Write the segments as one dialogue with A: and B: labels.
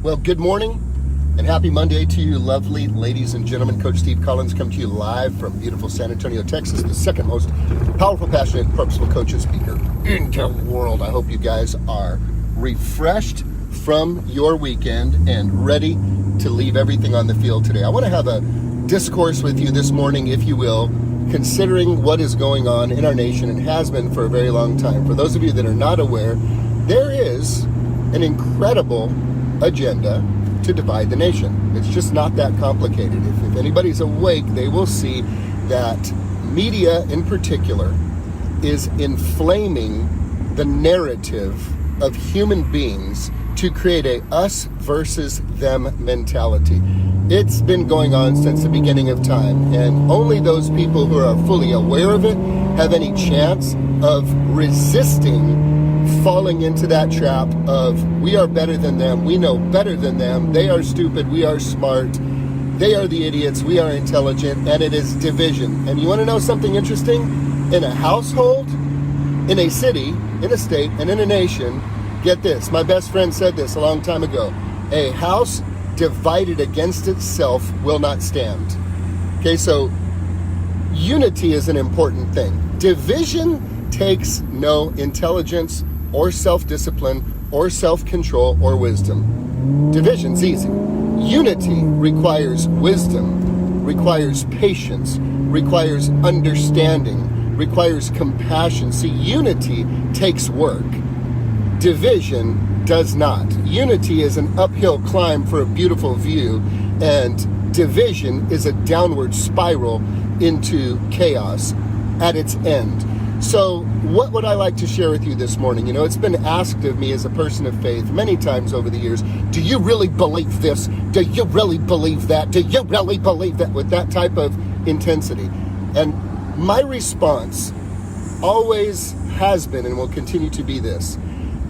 A: Well, good morning and happy Monday to you, lovely ladies and gentlemen. Coach Steve Collins come to you live from beautiful San Antonio, Texas, the second most powerful, passionate, purposeful coach and speaker in the world. I hope you guys are refreshed from your weekend and ready to leave everything on the field today. I want to have a discourse with you this morning, if you will, considering what is going on in our nation and has been for a very long time. For those of you that are not aware, there is an incredible agenda to divide the nation. It's just not that complicated. If anybody's awake, they will see that media in particular is inflaming the narrative of human beings to create a us versus them mentality. It's been going on since the beginning of time, and only those people who are fully aware of it have any chance of resisting falling into that trap of we are better than them, we know better than them, they are stupid, we are smart, they are the idiots, we are intelligent, and it is division. And you want to know something interesting? In a household, in a city, in a state, and in a nation, get this, my best friend said this a long time ago, a house divided against itself will not stand. Okay, so unity is an important thing. Division takes no intelligence or self-discipline or self-control or wisdom. Division's easy. Unity requires wisdom, requires patience, requires understanding, requires compassion. See, unity takes work. Division does not. Unity is an uphill climb for a beautiful view, and division is a downward spiral into chaos at its end. So what would I like to share with you this morning? You know, it's been asked of me as a person of faith many times over the years, do you really believe this? Do you really believe that? Do you really believe that? With that type of intensity. And my response always has been and will continue to be this.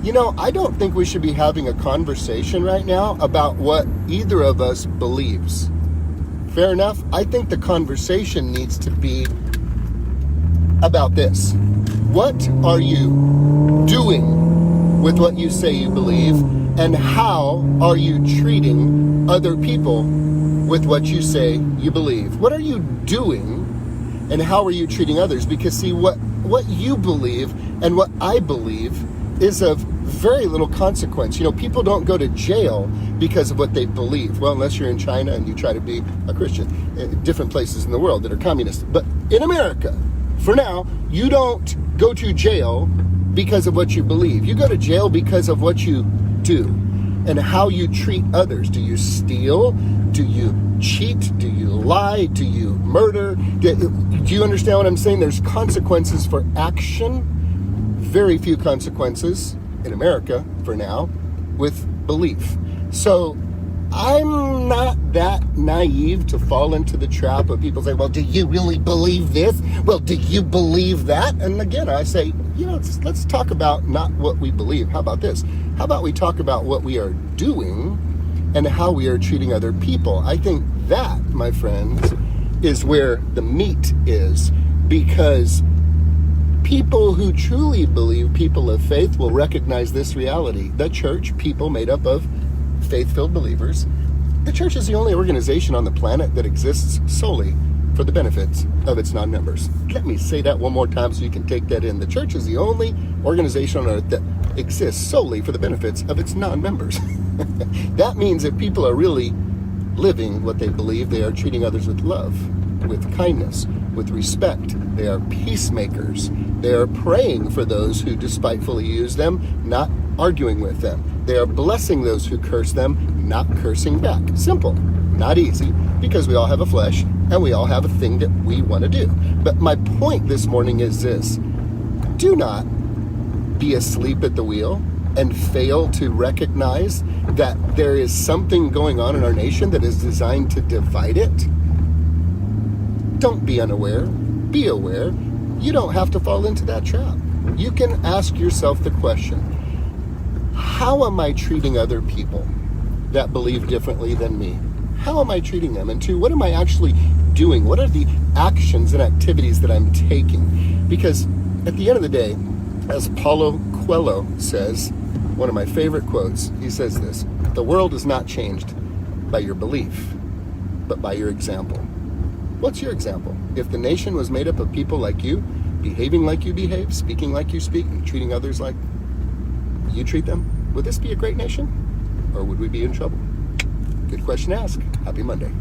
A: You know, I don't think we should be having a conversation right now about what either of us believes. Fair enough? I think the conversation needs to be about this. What are you doing with what you say you believe, and how are you treating other people with what you say you believe? What are you doing, and how are you treating others? Because see, what you believe and what I believe is of very little consequence. You know, people don't go to jail because of what they believe. Well, unless you're in China and you try to be a Christian. Different places in the world that are communist. But in America, for now, you don't go to jail because of what you believe. You go to jail because of what you do and how you treat others. Do you steal? Do you cheat? Do you lie? Do you murder? Do you understand what I'm saying? There's consequences for action. Very few consequences in America, for now, with belief. So I'm not that naive to fall into the trap of people saying, well, do you really believe this? Well, do you believe that? And again, I say, you know, let's talk about not what we believe. How about this? How about we talk about what we are doing and how we are treating other people? I think that, my friends, is where the meat is, because people who truly believe, people of faith, will recognize this reality. The church, people made up of faith-filled believers. The church is the only organization on the planet that exists solely for the benefits of its non-members. Let me say that one more time so you can take that in. The church is the only organization on earth that exists solely for the benefits of its non-members. That means that people are really living what they believe. They are treating others with love, with kindness, with respect. They are peacemakers. They are praying for those who despitefully use them, not arguing with them. They are blessing those who curse them, not cursing back. Simple, not easy, because we all have a flesh and we all have a thing that we want to do. But my point this morning is this. Do not be asleep at the wheel and fail to recognize that there is something going on in our nation that is designed to divide it. Don't be unaware. Be aware. You don't have to fall into that trap. You can ask yourself the question, how am I treating other people that believe differently than me? How am I treating them? And two, what am I actually doing? What are the actions and activities that I'm taking? Because at the end of the day, as Paulo Coelho says, one of my favorite quotes. He says this: "The world is not changed by your belief, but by your example." What's your example? If the nation was made up of people like you, behaving like you behave, speaking like you speak, and treating others like you treat them, would this be a great nation? Or would we be in trouble? Good question to ask. Happy Monday.